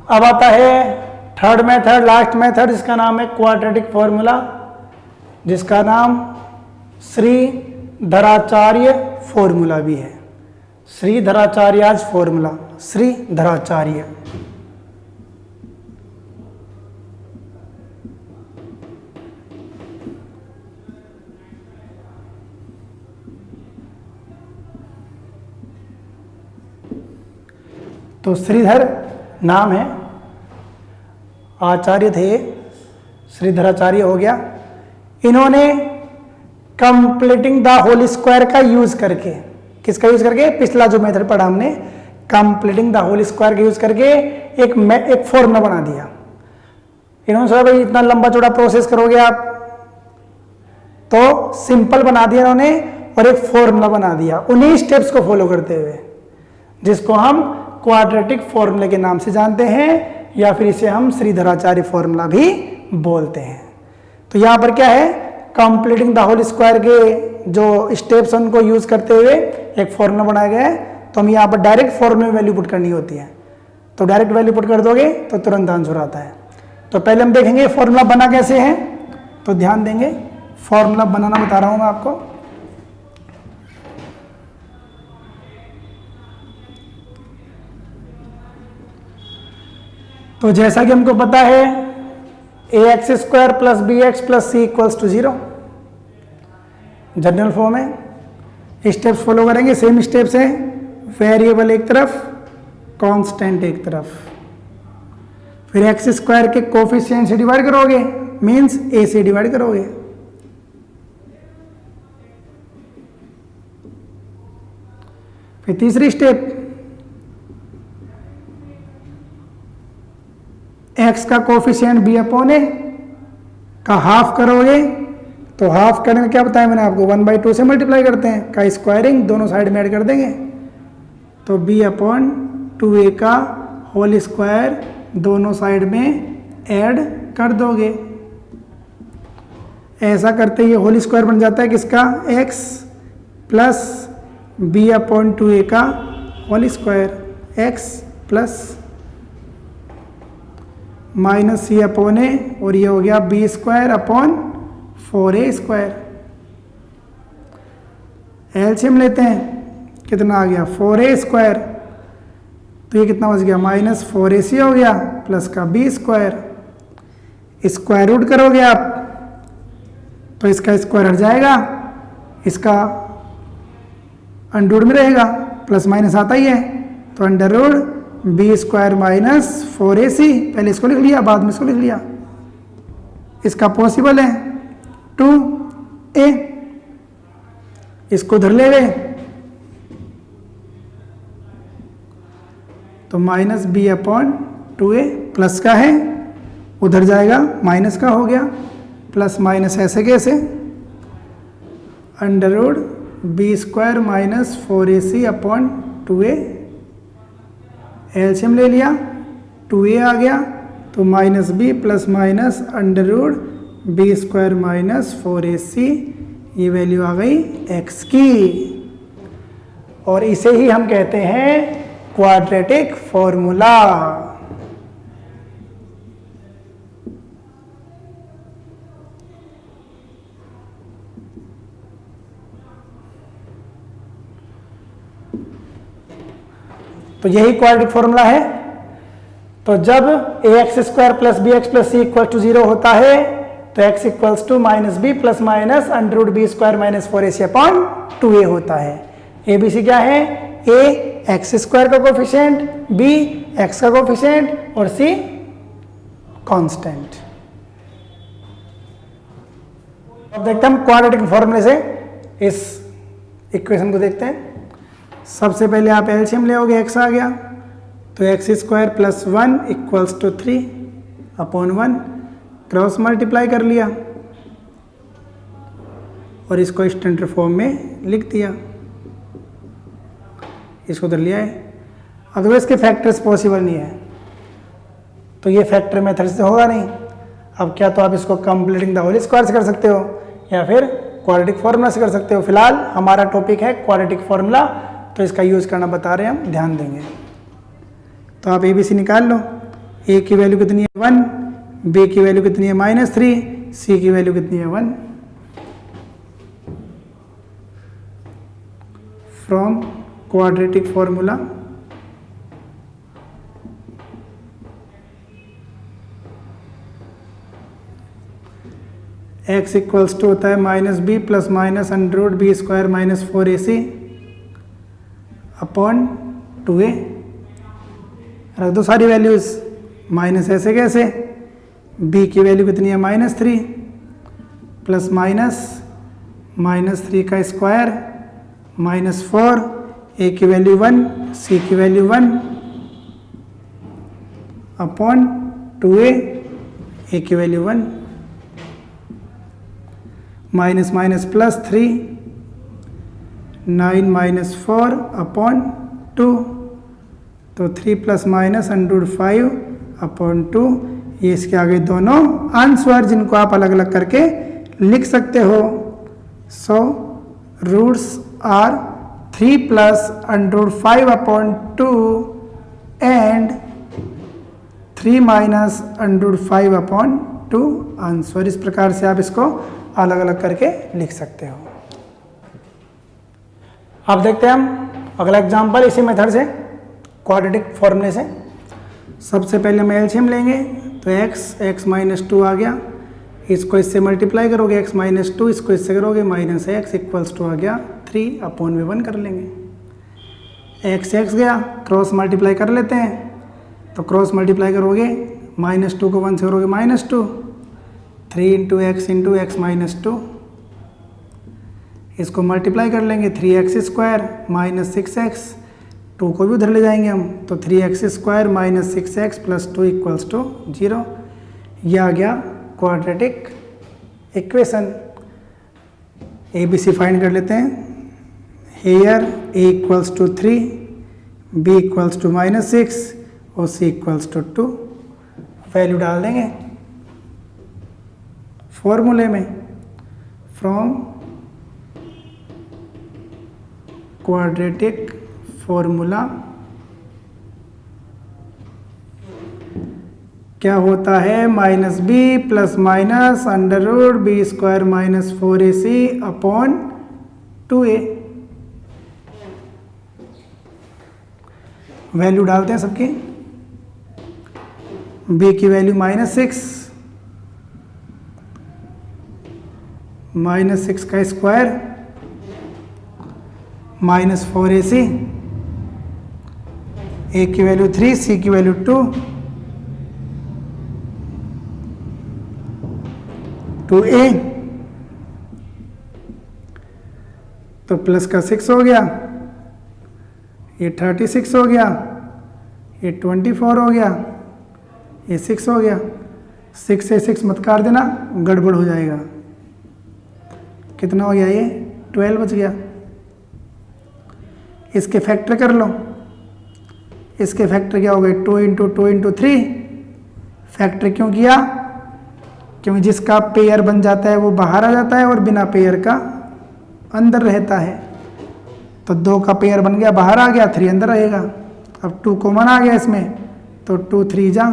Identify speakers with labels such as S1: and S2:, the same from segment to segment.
S1: अब आता है थर्ड मेथड, लास्ट मेथड, जिसका नाम है क्वाड्रेटिक फॉर्मूला, जिसका नाम श्रीधराचार्य फॉर्मूला भी है। श्रीधराचार्य फॉर्मूला, श्रीधराचार्य। तो श्रीधर नाम है, आचार्य थे, श्रीधराचार्य हो गया। इन्होंने कंप्लीटिंग द होल स्क्वायर का यूज करके, किसका यूज करके, पिछला जो मेथड पढ़ा हमने, कंप्लीटिंग द होल स्क्वायर का यूज करके एक फॉर्मूला बना दिया। इन्होंने सोचा भाई इतना लंबा चौड़ा प्रोसेस करोगे आप, तो सिंपल बना दिया इन्होंने और एक फॉर्मूला बना दिया उन्हीं स्टेप्स को फॉलो करते हुए, जिसको हम क्वाड्रेटिक फॉर्मूले के नाम से जानते हैं, या फिर इसे हम श्रीधराचार्य फॉर्मूला भी बोलते हैं। तो यहां पर क्या है, कंप्लीटिंग द होल स्क्वायर के जो स्टेप्स उनको यूज करते हुए एक फॉर्मूला बनाया गया है। तो हम यहाँ पर डायरेक्ट फॉर्मूले में वैल्यू पुट करनी होती है, तो डायरेक्ट वैल्यू पुट कर दोगे तो तुरंत आंसर आता है। तो पहले हम देखेंगे फॉर्मूला बना कैसे है, तो ध्यान देंगे, फॉर्मूला बनाना बता रहा हूं मैं आपको। तो जैसा कि हमको पता है ax² plus bx plus c equals to 0, general form है। स्टेप्स फॉलो करेंगे, सेम स्टेप्स है, वेरिएबल एक तरफ, कांस्टेंट एक तरफ, फिर x² के कोफिशिएंट से डिवाइड करोगे, मींस a से डिवाइड करोगे। फिर तीसरी स्टेप, x का कोफिशिएंट b अपॉन a का हाफ करोगे, तो हाफ करने में क्या बताया मैंने आपको, 1/2 से मल्टीप्लाई करते हैं, का स्क्वायरिंग दोनों साइड में ऐड कर देंगे, तो b अपॉन 2a का होल स्क्वायर दोनों साइड में ऐड कर दोगे। ऐसा करते ये होल स्क्वायर बन जाता है किसका, x plus b upon 2a का whole square, x plus minus c upon a, और ये हो गया b² अपॉन 4a²। एलसीएम लेते हैं, कितना आ गया, 4a², तो ये कितना बच गया, माइनस 4ac हो गया, प्लस का b²। स्क्वायर रूट करोगे आप तो इसका स्क्वायर हट जाएगा, इसका अंडर में रहेगा, प्लस माइनस आता ही है, तो under root b² minus 4ac, पहले इसको लिख लिया बाद में इसको लिख लिया। इसका पॉसिबल है 2a, इसको उधर ले गए तो minus b upon 2a, plus का है उधर जाएगा माइनस का हो गया, प्लस माइनस ऐसे कैसे, under root b² minus 4ac upon 2a, LCM ले लिया, 2a आ गया, तो minus b plus minus under root b² minus 4ac, ये वैल्यू आ गई x की, और इसे ही हम कहते हैं क्वाड्रेटिक फॉर्मूला। तो यही क्वाड्रेटिक फॉर्मूला है। तो जब ax² plus bx plus c equal to 0 होता है तो x equals to minus b plus minus under root b² minus 4ac upon 2a होता है। abc क्या है, a x² का कोफिशिएंट, b x का कोफिशिएंट और c कांस्टेंट। अब देखते हैं हम क्वाड्रेटिक फॉर्मूले से इस इक्वेशन को देखते हैं। सबसे पहले आप एलसीएम लेओगे, x आ गया तो x² plus 1 equals to 3 upon 1, cross multiply कर लिया और इसको स्टैंडर्ड फॉर्म में लिख दिया, इसको उधर लिया है। अगर इसके फैक्टर्स पॉसिबल नहीं है तो ये फैक्टर मेथड से होगा नहीं। अब क्या तो आप इसको कंप्लीटिंग द होल स्क्वायर से कर सकते हो या फिर क्वाड्रेटिक फॉर्मूला से कर सकते हो। फिलहाल हमारा टॉपिक है क्वाड्रेटिक फॉर्मूला, तो इसका यूज़ करना बता रहे हैं हम, ध्यान देंगे। तो आप ABC निकाल लो, ए की वैल्यू कितनी है 1, बी की वैल्यू कितनी है -3, सी की वैल्यू कितनी है 1। From quadratic formula x equals to होता है -b plus minus √b² - 4ac upon 2a। रख दो सारी वैल्यूज, माइनस ऐसे कैसे, b की वैल्यू कितनी है -3 प्लस -3 का स्क्वायर -4, a की वैल्यू 1, c की वैल्यू 1 अपॉन 2a, a की value 1, minus minus plus 3, 9 - 4 upon 2, तो 3 प्लस माइनस √5 अपॉन 2। ये इसके आगे दोनों आंसर जिनको आप अलग अलग करके लिख सकते हो। So roots are 3 plus √5 upon 2 and 3 minus √5 upon 2 answer. इस प्रकार से आप इसको अलग अलग करके लिख सकते हो। अब देखते हैं हम अगला एग्जांपल इसी मेथड से, क्वाड्रेटिक फॉर्मूले से। सबसे पहले हम एलसीएम लेंगे, तो x -2 आ गया, इसको इससे मल्टीप्लाई करोगे x -2, इसको इससे करोगे -x इक्वल्स टू आ गया 3 अपॉन में 1 कर लेंगे। x गया, क्रॉस मल्टीप्लाई कर लेते हैं, तो क्रॉस मल्टीप्लाई करोगे -2 को 1 से करोगे -2, 3 × x -2, इसको मल्टीप्लाई कर लेंगे 3x² -6x, 2 को भी उधर ले जाएंगे हम, तो 3x² -6x plus 2 equals to 0। यह आ गया क्वाड्रेटिक इक्वेशन। ABC फाइंड कर लेते हैं। Here a equals to 3, b equals to -6 और c इक्वल्स टू 2। वैल्यू डाल देंगे फॉर्मूले में, फ्रॉम क्वाड्रेटिक फॉर्मूला क्या होता है, -b plus minus √b² - 4ac upon 2a। Value डालते हैं सबकी। b की वैल्यू -6, -6 का स्क्वायर -4ac, a की वैल्यू 3, c की वैल्यू 2, 2a, तो प्लस का 6 हो गया, ये 36 हो गया, ये 24 हो गया, ये 6 हो गया। 6 से 6 मत काट देना, गड़बड़ हो जाएगा। कितना हो गया, ये 12 बच गया। इसके फैक्टर कर लो, इसके फैक्टर क्या हो गए, 2 × 2 × 3। फैक्टर क्यों किया, क्योंकि जिसका पेयर बन जाता है वो बाहर आ जाता है और बिना पेयर का अंदर रहता है। तो 2 का पेयर बन गया, बाहर आ गया, 3 अंदर रहेगा। अब 2 कॉमन आ गया इसमें, तो 2 3 जा,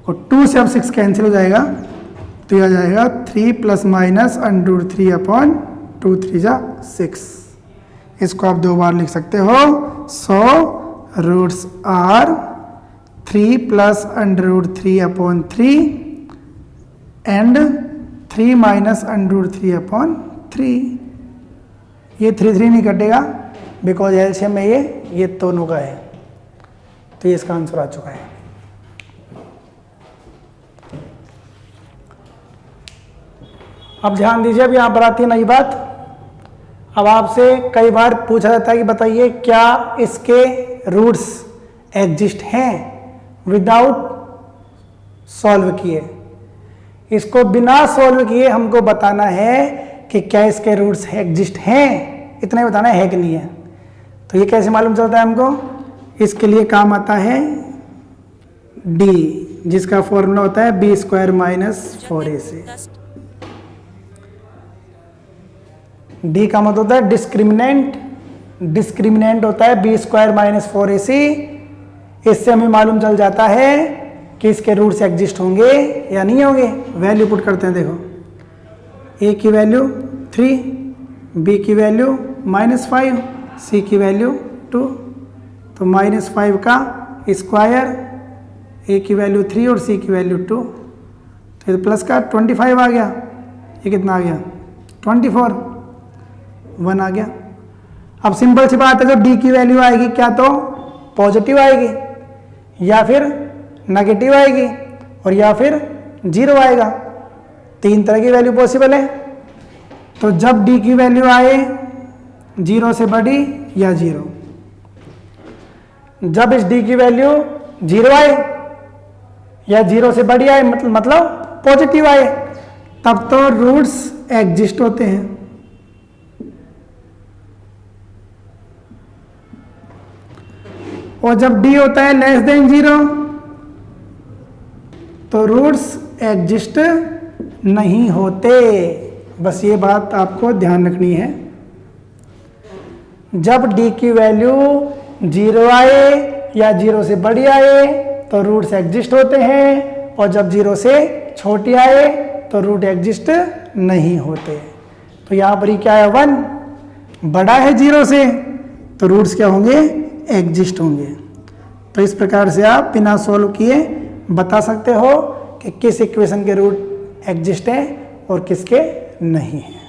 S1: और 2 से अब 6 कैंसिल हो जाएगा, तो यह आ जाएगा 3 प्लस माइनस √3 अपॉन 2 3 जा 6। इसको आप 2 बार लिख सकते हो। So roots are 3 plus √3 upon 3 and 3 minus √3 upon 3। ये 3 नहीं कटेगा, बिकॉज एलसीएम में ये दोनों का है, तो ये इसका आंसर आ चुका है। अब ध्यान दीजिए, अब यहाँ पर आती है नई बात। अब आपसे कई बार पूछा जाता है कि बताइए क्या इसके रूट्स एग्जिस्ट हैं विदाउट सॉल्व किए। इसको बिना सॉल्व किए हमको बताना है कि क्या इसके रूट्स एग्जिस्ट हैं, इतना ही बताना है कि नहीं है। तो ये कैसे मालूम चलता है हमको, इसके लिए काम आता है D, जिसका फॉर्मूला होता है b² - 4ac। D का मतलब होता है डिस्क्रिमिनेंट डिस्क्रिमिनेंट होता है बी स्क्वायर माइनस 4ac। इससे हमें मालूम चल जाता है कि इसके रूट्स एग्जिस्ट होंगे या नहीं होंगे। वैल्यू पुट करते हैं, देखो ए की वैल्यू 3, बी की वैल्यू -5, सी की वैल्यू 2। तो -5 का स्क्वायर, ए की वैल्यू 3 और सी की वैल्यू 2, तो ये प्लस का 25 आ गया। ये कितना आ गया 24, 1 आ गया। अब सिंपल सी बात है, जो डी की वैल्यू आएगी क्या तो पॉजिटिव आएगी या फिर नेगेटिव आएगी और या फिर 0 आएगा। 3 तरह की वैल्यू पॉसिबल है। तो जब डी की वैल्यू आए 0 से बड़ी या 0, जब इस डी की वैल्यू 0 आए या 0 से बड़ी आए मतलब पॉजिटिव आए, तब तो रूट्स एग्जिस्ट होते हैं। और जब डी होता है लेस देन 0 तो रूट्स एग्जिस्ट नहीं होते। बस ये बात आपको ध्यान रखनी है। जब डी की वैल्यू 0 आए या 0 से बड़ी आए तो रूट्स एग्जिस्ट होते हैं, और जब 0 से छोटी आए तो रूट एग्जिस्ट नहीं होते। तो यहाँ पर ही क्या है 1 बड़ा है 0 से, तो रूट्स क्या होंगे एग्जिस्ट होंगे। तो इस प्रकार से आप बिना सॉल्व किए बता सकते हो कि किस इक्वेशन के रूट एग्जिस्ट हैं और किसके नहीं हैं।